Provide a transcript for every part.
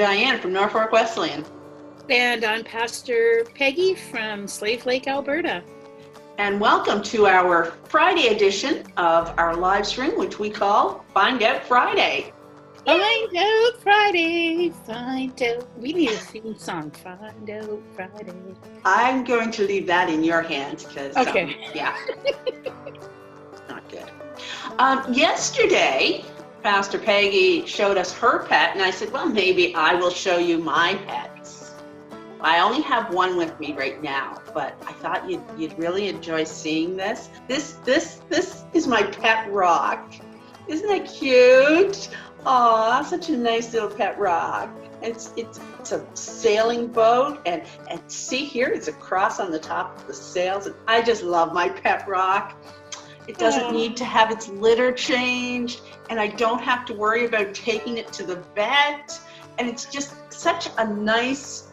Diane from Norfolk Wesleyan. And I'm Pastor Peggy from Slave Lake, Alberta. And welcome to our Friday edition of our live stream, which we call Find Out Friday. Find Out Friday, find out. We need a theme song, Find Out Friday. I'm going to leave that in your hands because, okay. Yeah, not good. Yesterday, Pastor Peggy showed us her pet, and I said, well, maybe I will show you my pets. I only have one with me right now, but I thought you'd really enjoy seeing this. This is my pet rock. Isn't that cute? Aw, such a nice little pet rock. It's a sailing boat, and see here, it's a cross on the top of the sails. And I just love my pet rock. It doesn't need to have its litter changed, and I don't have to worry about taking it to the vet. And it's just such a nice,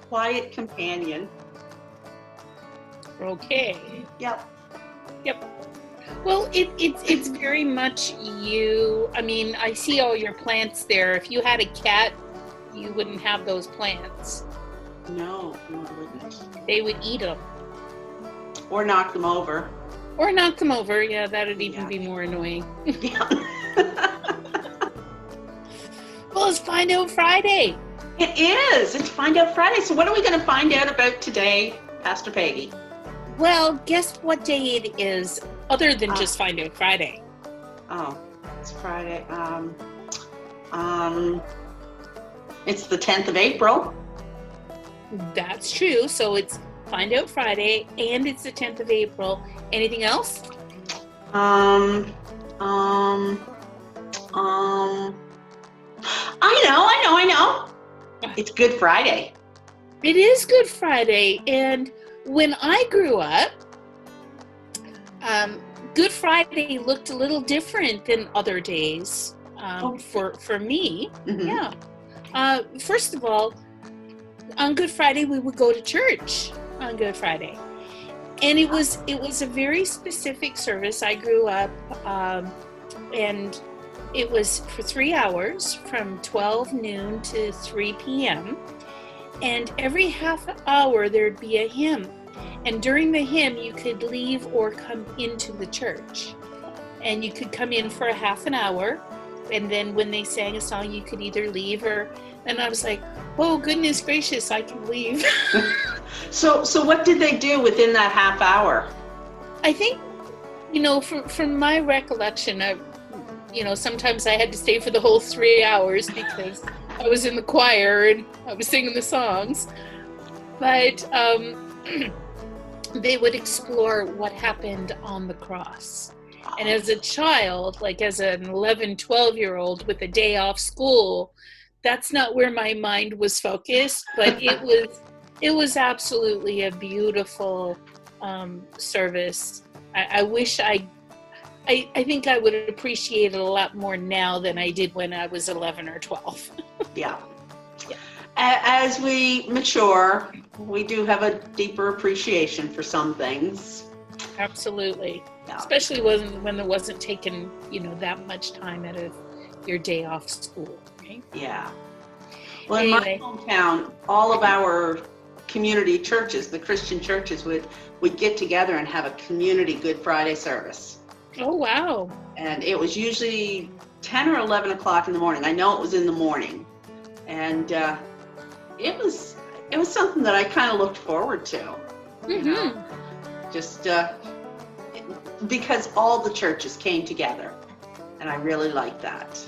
quiet companion. Okay. Yep. Well, it's very much you. I mean, I see all your plants there. If you had a cat, you wouldn't have those plants. No, I wouldn't. They would eat them. Or knock them over. Yeah, that'd even be more annoying. Yeah. Well, it's Find Out Friday. It is. It's Find Out Friday. So what are we going to find out about today, Pastor Peggy? Well, guess what day it is, other than just Find Out Friday? Oh, it's Friday. It's the 10th of April. That's true. So it's Find Out Friday, and it's the 10th of April. Anything else? I know. It's Good Friday. It is Good Friday, and when I grew up, Good Friday looked a little different than other days for me. Mm-hmm. Yeah. First of all, on Good Friday we would go to church on Good Friday, and it was a very specific service. I grew up, and it was for 3 hours from 12 noon to 3 p.m. And every half hour there'd be a hymn. And during the hymn, you could leave or come into the church. And you could come in for a half an hour. And then when they sang a song, you could either leave or... And I was like, oh, goodness gracious, I can leave. So what did they do within that half hour? I think, from my recollection, sometimes I had to stay for the whole 3 hours because I was in the choir and I was singing the songs. But they would explore what happened on the cross. And as a child, like as an 11, 12-year-old with a day off school, that's not where my mind was focused, but it was absolutely a beautiful service. I wish I think I would appreciate it a lot more now than I did when I was 11 or 12. Yeah. As we mature, we do have a deeper appreciation for some things. Absolutely. Yeah. Especially when there wasn't taken, that much time out of your day off school, right? Yeah. Well, anyway. In my hometown, all of our community churches, the Christian churches, would get together and have a community Good Friday service. Oh, wow. And it was usually 10 or 11 o'clock in the morning. I know it was in the morning. And it was something that I kind of looked forward to. Mm-hmm. Just because all the churches came together. And I really liked that.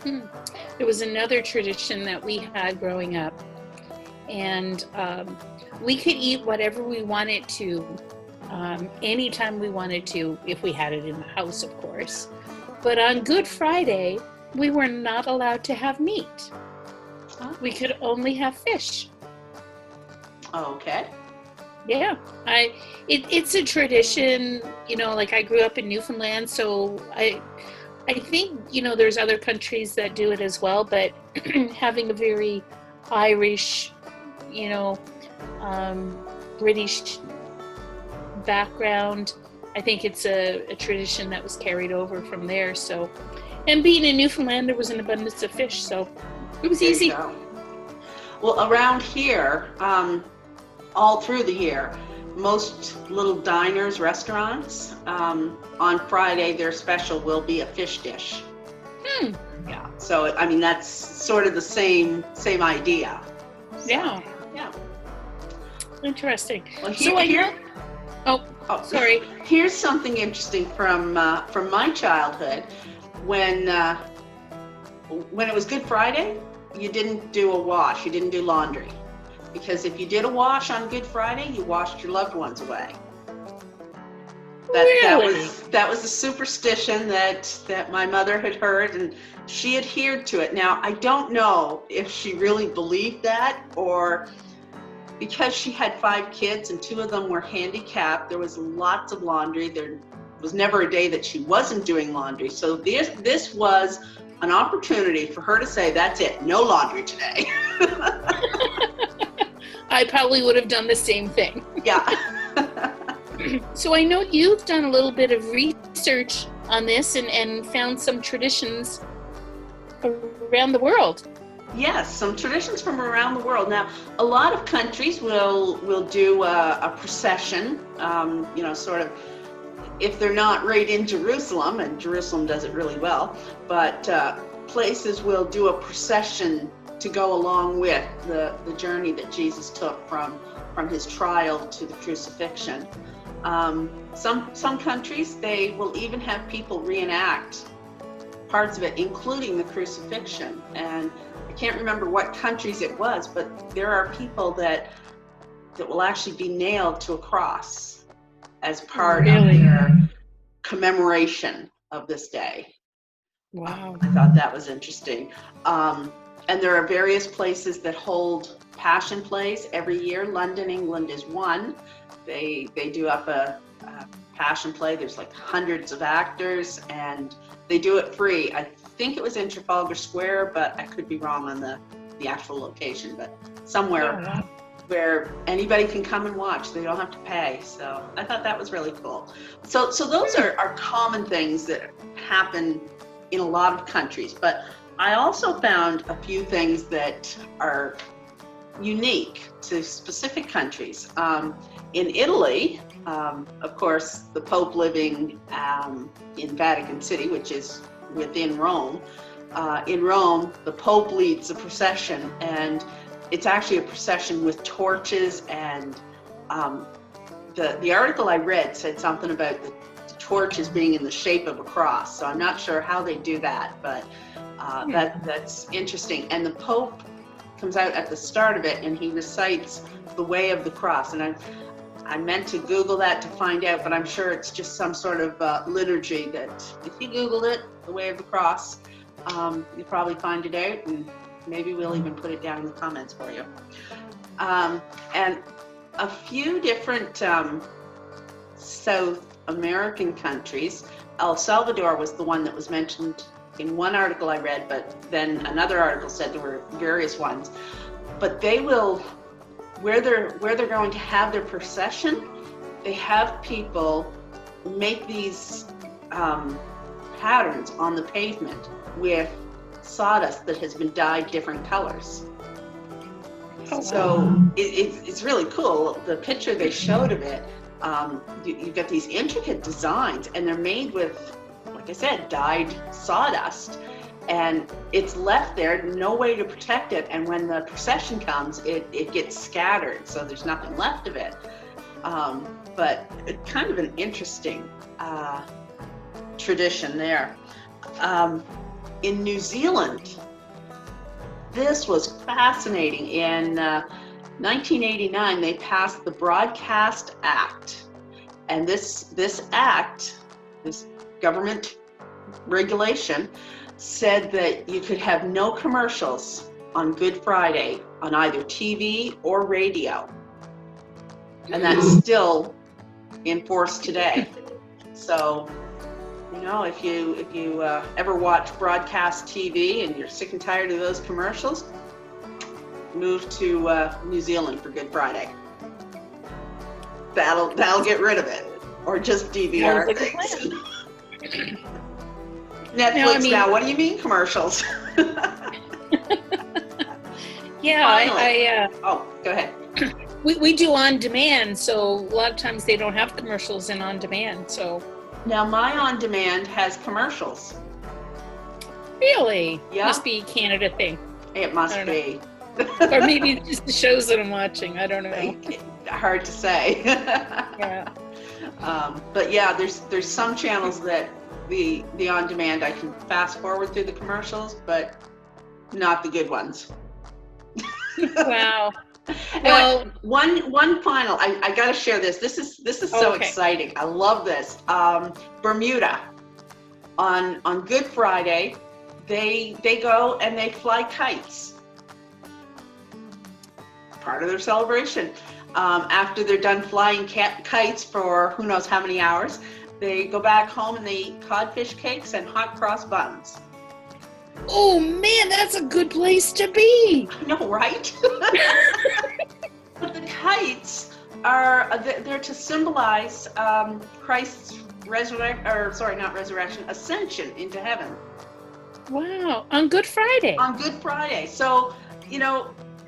There was another tradition that we had growing up. And we could eat whatever we wanted to, anytime we wanted to, if we had it in the house, of course. But on Good Friday, we were not allowed to have meat. We could only have fish. Okay. Yeah, it's a tradition, like I grew up in Newfoundland, so I think, there's other countries that do it as well, but having a very Irish, British background, I think it's a tradition that was carried over from there. So, and being in Newfoundland, there was an abundance of fish, so It was There you easy. go. Well, around here, all through the year, most little diners, restaurants, on Friday, their special will be a fish dish. Yeah. So, I mean, that's sort of the same idea. So, Yeah. Yeah. Interesting. Well, So I know. Oh, sorry. Here's something interesting from my childhood. When it was Good Friday, you didn't do a wash. You didn't do laundry, because if you did a wash on Good Friday, you washed your loved ones away. Really? That was a superstition that my mother had heard, and she adhered to it. Now, I don't know if she really believed that, or because she had 5 kids and 2 of them were handicapped, there was lots of laundry. There was never a day that she wasn't doing laundry. So this was an opportunity for her to say, that's it, no laundry today. I probably would have done the same thing. Yeah. So I know you've done a little bit of research on this and found some traditions around the world. Yes, some traditions from around the world. Now, a lot of countries will do a procession, sort of, if they're not right in Jerusalem, and Jerusalem does it really well, but places will do a procession to go along with the journey that Jesus took from his trial to the crucifixion. Some countries, they will even have people reenact parts of it, including the crucifixion. And I can't remember what countries it was, but there are people that will actually be nailed to a cross as part of their commemoration of this day. Wow. I thought that was interesting. And there are various places that hold passion plays every year. London, England is one. They do up a passion play. There's like hundreds of actors, and they do it free. I think it was in Trafalgar Square, but I could be wrong on the actual location, but somewhere where anybody can come and watch. They don't have to pay. So I thought that was really cool. So those are common things that happen in a lot of countries, but I also found a few things that are unique to specific countries. In Italy, of course, the Pope living in Vatican City, which is within Rome. In Rome, the Pope leads a procession, and it's actually a procession with torches, and the article I read said something about the torches being in the shape of a cross. So I'm not sure how they do that, but that's interesting. And the Pope comes out at the start of it, and he recites the Way of the Cross. And I meant to Google that to find out, but I'm sure it's just some sort of liturgy that if you Googled it, the Way of the Cross, you'll probably find it out, and maybe we'll even put it down in the comments for you. And a few different South American countries. El Salvador was the one that was mentioned in one article I read, but then another article said there were various ones. But they will, where they're going to have their procession, they have people make these patterns on the pavement with sawdust that has been dyed different colors. So it's really cool. The picture they showed of it, you've got these intricate designs, and they're made with, like I said, dyed sawdust, and it's left there, no way to protect it. And when the procession comes, it gets scattered, so there's nothing left of it. But it's kind of an interesting tradition there. In New Zealand, this was fascinating. In 1989, they passed the Broadcast Act, and this act, this government regulation, said that you could have no commercials on Good Friday on either TV or radio, and that's still in force today. So, you know, if you ever watch broadcast TV and you're sick and tired of those commercials, move to New Zealand for Good Friday. That'll get rid of it, or just DVR things. Netflix now, what do you mean commercials? Yeah, Finally. Oh, go ahead. we do on demand, so a lot of times they don't have commercials in on demand. So Now my on demand has commercials. really, Yeah. must be a Canada thing, It must I don't be. or maybe just the shows that I'm watching. I don't know. Hard to say. Yeah. But yeah, there's some channels that the on demand I can fast forward through the commercials, but not the good ones. Wow. Well, Well, one final. I got to share this. This is so Okay. exciting. I love this. Bermuda on Good Friday, they go and they fly kites. Part of their celebration. After they're done flying kites for who knows how many hours, they go back home and they eat codfish cakes and hot cross buns. oh man, that's a good place to be. I know, right? But the kites they're to symbolize Christ's ascension into heaven Wow, on Good Friday. on Good Friday. So,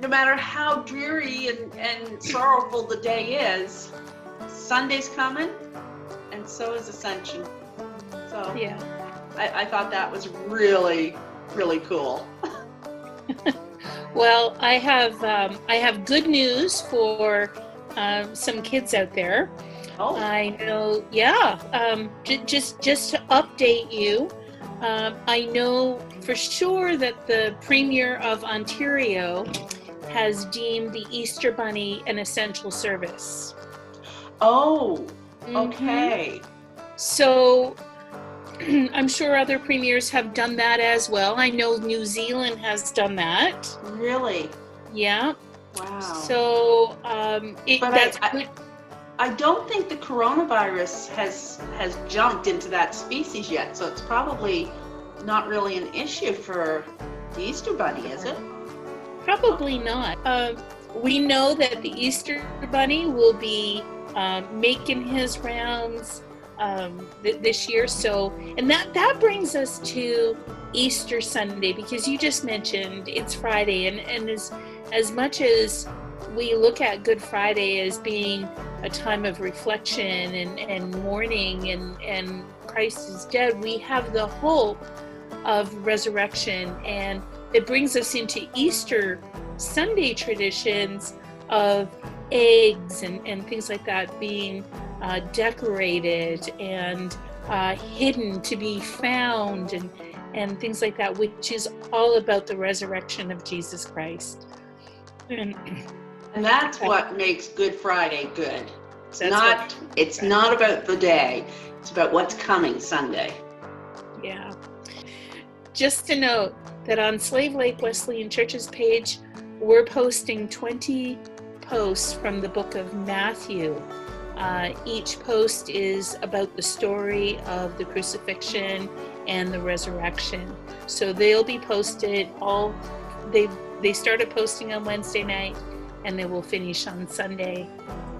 no matter how dreary and sorrowful the day is, Sunday's coming, and so is Ascension. So Yeah. I thought that was really, really cool. Well, I have good news for some kids out there. Oh, I know, yeah. Just to update you, I know for sure that the Premier of Ontario has deemed the Easter Bunny an essential service. oh, Mhm. okay. So I'm sure other premiers have done that as well. I know New Zealand has done that. Really? Yeah. Wow. So But that's good. I don't think the coronavirus has jumped into that species yet, so it's probably not really an issue for the Easter Bunny, is it? Probably not. We know that the Easter Bunny will be making his rounds this year. So, and that brings us to Easter Sunday, because you just mentioned it's Friday, and as much as we look at Good Friday as being a time of reflection and mourning and Christ is dead, we have the hope of resurrection, and it brings us into Easter Sunday traditions of eggs and things like that being decorated and hidden to be found, and things like that, which is all about the resurrection of Jesus Christ. And that's what makes Good Friday good. That's It's not about the day. It's about what's coming Sunday. Yeah. Just to note that on Slave Lake Wesleyan Church's page, we're posting 20 posts from the book of Matthew. Each post is about the story of the crucifixion and the resurrection. So they'll be posted they started posting on Wednesday night, and they will finish on Sunday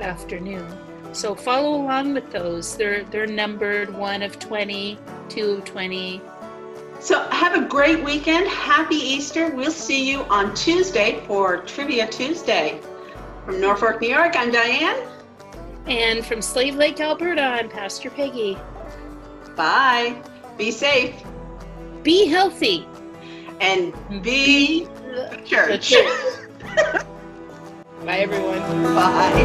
afternoon. So follow along with those. They're numbered 1 of 20, 2 of 20. So have a great weekend. Happy Easter. We'll see you on Tuesday for Trivia Tuesday. From Norfolk, New York, I'm Diane. And from Slave Lake, Alberta, I'm Pastor Peggy. Bye. Be safe. Be healthy. And be the church. Bye, everyone. Bye.